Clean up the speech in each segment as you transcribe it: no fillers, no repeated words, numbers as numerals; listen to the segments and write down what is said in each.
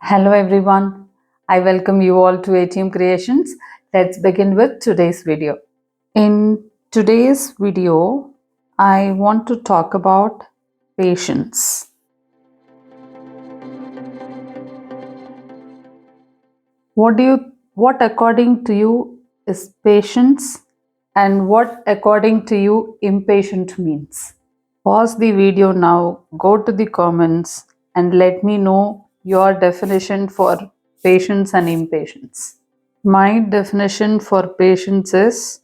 Hello everyone, I welcome you all to ATM Creations. Let's begin with today's video. In today's video, I want to talk about patience. What according to you is patience and what according to you impatient means? Pause the video now, go to the comments and let me know your definition for patience and impatience. My definition for patience is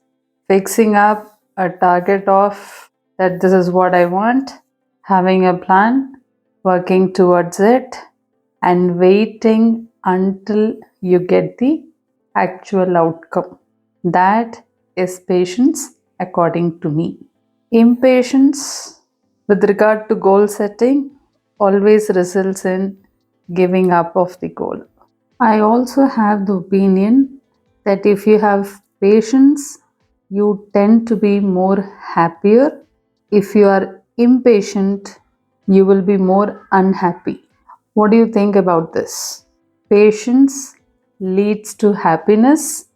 fixing up a target of that this is what I want, having a plan, working towards it, and waiting until you get the actual outcome. That is patience according to me. Impatience with regard to goal setting always results in giving up of the goal. I also have the opinion that if you have patience, you tend to be more happier. If you are impatient, you will be more unhappy. What do you think about this? Patience leads to happiness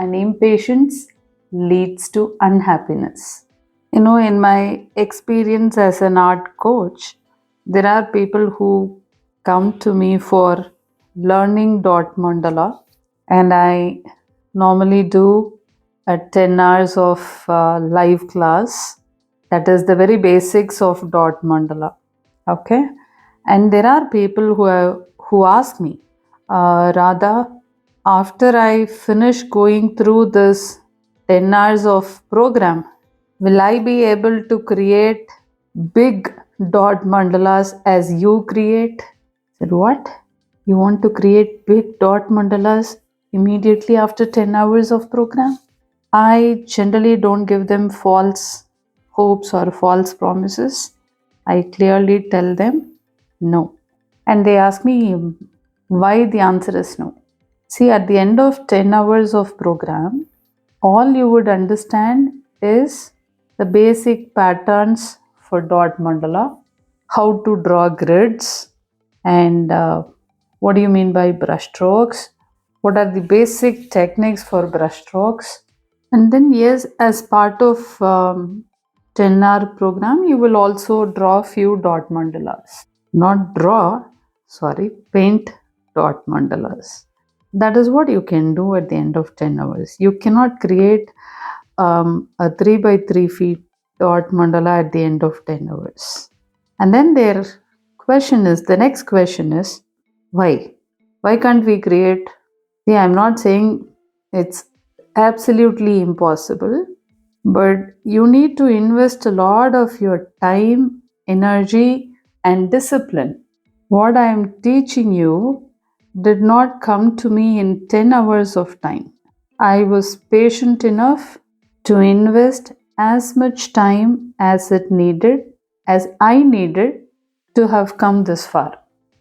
and impatience leads to unhappiness. In my experience as an art coach, there are people who come to me for learning dot mandala, and I normally do a 10 hours of live class. That is the very basics of dot mandala. Okay, and there are people who ask me, Radha, after I finish going through this 10 hours of program, will I be able to create big dot mandalas as you create? I said, what? You want to create big dot mandalas immediately after 10 hours of program? I generally don't give them false hopes or false promises. I clearly tell them no. And they ask me why the answer is no. See, at the end of 10 hours of program, all you would understand is the basic patterns for dot mandala, how to draw grids, and what do you mean by brush strokes, what are the basic techniques for brush strokes. And then, yes, as part of 10-hour program, you will also draw few dot mandalas. Not draw, sorry, paint dot mandalas. That is what you can do at the end of 10 hours. You cannot create a 3 by 3 feet dot mandala at the end of 10 hours. And then the next question is, why? Why can't we create? See, I'm not saying it's absolutely impossible, but you need to invest a lot of your time, energy, and discipline. What I am teaching you did not come to me in 10 hours of time. I was patient enough to invest as much time as I needed to have come this far.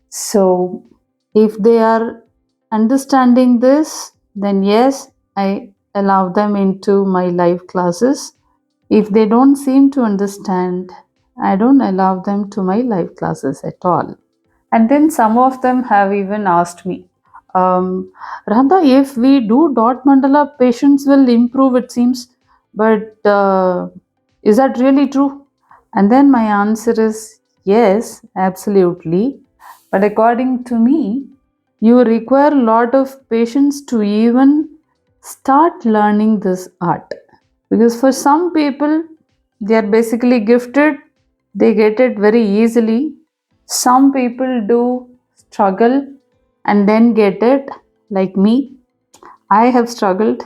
So, if they are understanding this, then yes, I allow them into my live classes. If they don't seem to understand, I don't allow them to my live classes at all. And then some of them have even asked me, Radha, if we do dot mandala, patients will improve, it seems. But is that really true? And then my answer is yes, absolutely. But according to me, you require a lot of patience to even start learning this art. Because for some people, they are basically gifted, they get it very easily. Some people do struggle and then get it, like me. I have struggled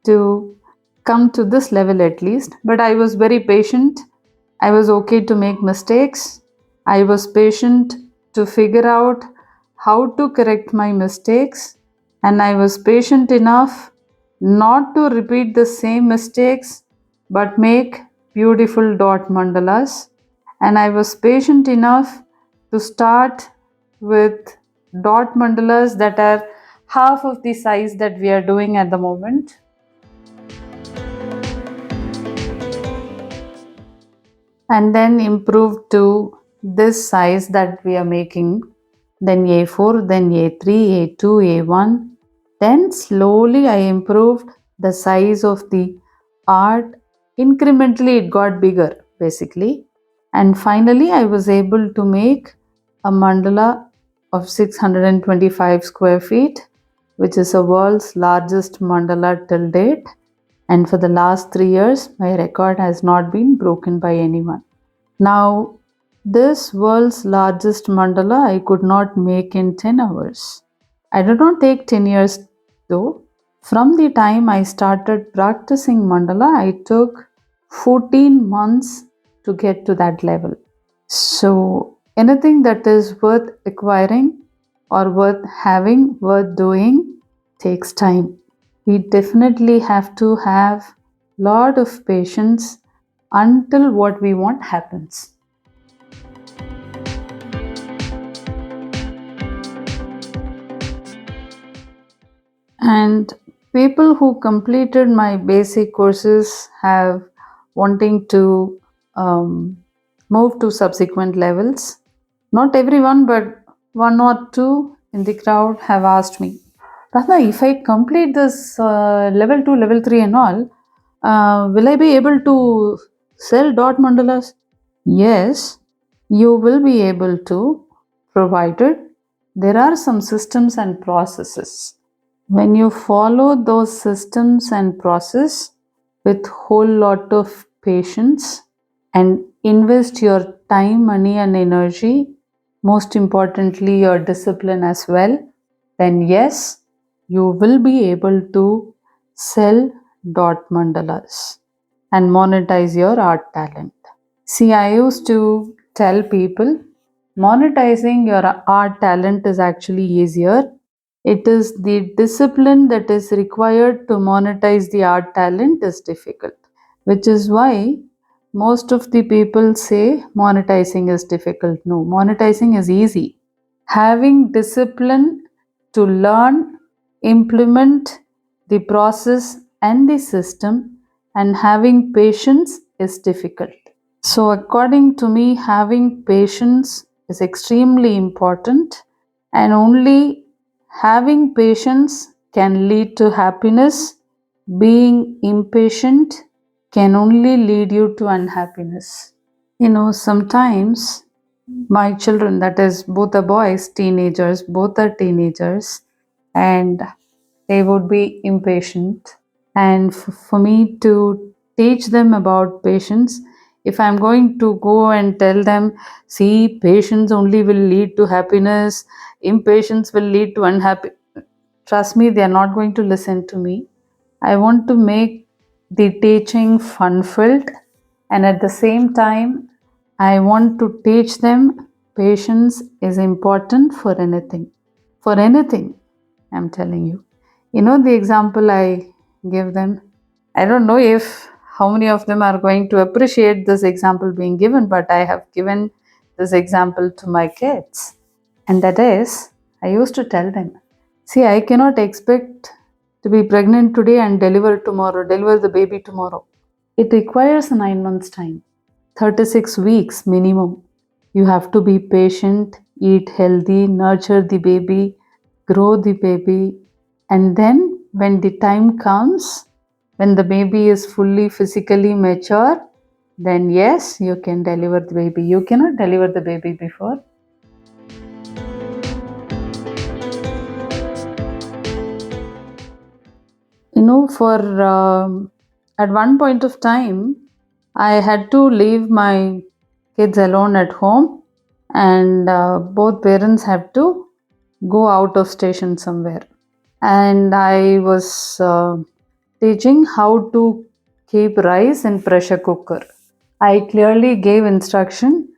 to come to this level at least, but I was very patient. I was okay to make mistakes. I was patient to figure out how to correct my mistakes, and I was patient enough not to repeat the same mistakes but make beautiful dot mandalas. And I was patient enough to start with dot mandalas that are half of the size that we are doing at the moment. And then improve to this size that we are making then A4, then A3, A2, A1. Then slowly I improved the size of the art. Incrementally, it got bigger basically. And finally, I was able to make a mandala of 625 square feet, which is the world's largest mandala till date. And for the last 3 years, my record has not been broken by anyone. Now, this world's largest mandala I could not make in 10 hours. I did not take 10 years though. From the time I started practicing mandala, I took 14 months to get to that level. So, anything that is worth acquiring or worth having, worth doing, takes time. We definitely have to have lot of patience until what we want happens. And people who completed my basic courses have wanting to move to subsequent levels. Not everyone, but one or two in the crowd have asked me, Ratna, if I complete this level 2, level 3 and all, will I be able to sell dot mandalas? Yes, you will be able to, provided there are some systems and processes. When you follow those systems and process with whole lot of patience and invest your time, money and energy, most importantly your discipline as well, then yes, you will be able to sell dot mandalas and monetize your art talent. See, I used to tell people monetizing your art talent is actually easier. It is the discipline that is required to monetize the art talent is difficult, which is why most of the people say monetizing is difficult. No, monetizing is easy. Having discipline to learn, implement the process and the system, and having patience is difficult. So, according to me, having patience is extremely important, and only having patience can lead to happiness. Being impatient can only lead you to unhappiness. Sometimes my children, that is both the boys, teenagers, both are teenagers, and they would be impatient. And for me to teach them about patience, if I'm going to go and tell them, see, patience only will lead to happiness, impatience will lead to unhappy, trust me, they are not going to listen to me. I want to make the teaching fun filled, and at the same time, I want to teach them patience is important for anything. For anything, I'm telling you. The example I give them. I don't know if how many of them are going to appreciate this example being given, but I have given this example to my kids. And that is, I used to tell them, see, I cannot expect to be pregnant today and deliver the baby tomorrow. It requires 9 months' time, 36 weeks minimum. You have to be patient, eat healthy, nurture the baby, grow the baby, and then when the time comes, when the baby is fully physically mature, then yes, you can deliver the baby. You cannot deliver the baby before. For at one point of time, I had to leave my kids alone at home, and both parents have to go out of station somewhere. And I was teaching how to keep rice in pressure cooker. I clearly gave instruction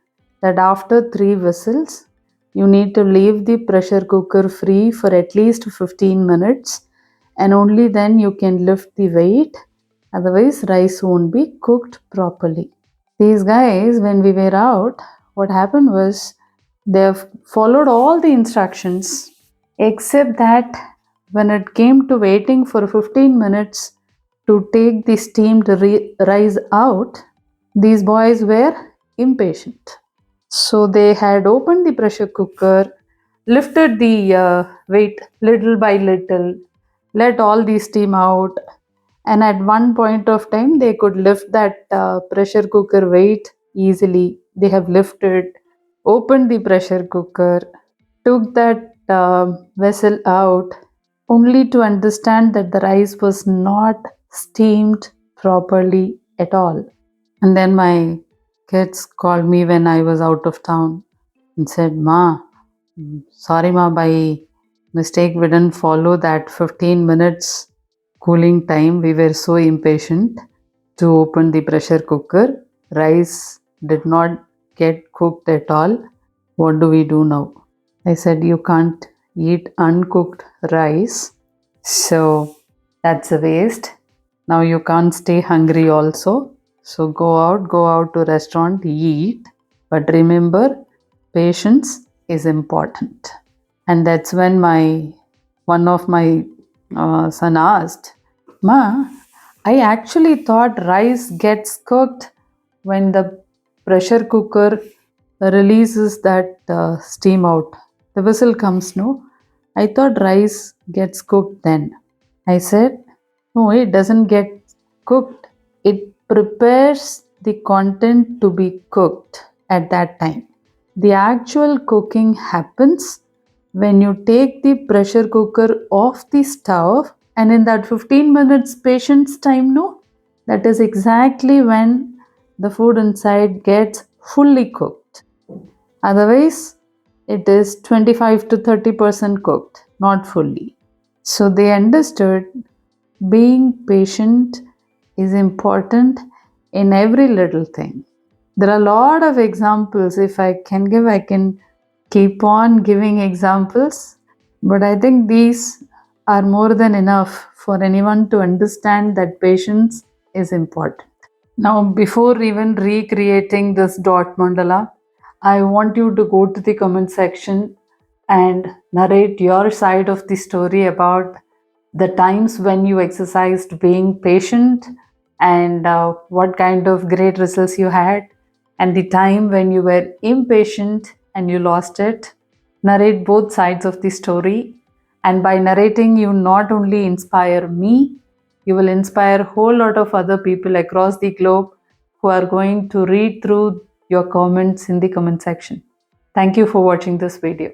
that after 3 whistles, you need to leave the pressure cooker free for at least 15 minutes, and only then you can lift the weight. Otherwise, rice won't be cooked properly. These guys, when we were out, what happened was they have followed all the instructions, except that when it came to waiting for 15 minutes to take the steamed rice out, these boys were impatient. So they had opened the pressure cooker, lifted the weight little by little, let all the steam out, and at one point of time they could lift that pressure cooker weight easily. They have lifted, opened the pressure cooker, took that vessel out, only to understand that the rice was not steamed properly at all. And then my kids called me when I was out of town and said, Ma, sorry, Ma, by mistake, we didn't follow that 15 minutes cooling time. We were so impatient to open the pressure cooker. Rice did not get cooked at all. What do we do now? I said, you can't eat uncooked rice. So that's a waste. Now you can't stay hungry also. So go out to restaurant, eat. But remember, patience is important. And that's when one of my son asked, Ma, I actually thought rice gets cooked when the pressure cooker releases that steam out. The whistle comes, no? I thought rice gets cooked then. I said, no, it doesn't get cooked. It prepares the content to be cooked at that time. The actual cooking happens when you take the pressure cooker off the stove, and in that 15 minutes patience time, no, that is exactly when the food inside gets fully cooked. Otherwise, it is 25 to 30% cooked, not fully. So they understood being patient is important in every little thing. There are a lot of examples. If I can give, I can keep on giving examples, but I think these are more than enough for anyone to understand that patience is important. Now, before even recreating this dot mandala, I want you to go to the comment section and narrate your side of the story about the times when you exercised being patient and what kind of great results you had, and the time when you were impatient and you lost it. Narrate both sides of the story, and by narrating, you not only inspire me, you will inspire a whole lot of other people across the globe who are going to read through your comments in the comment section. Thank you for watching this video.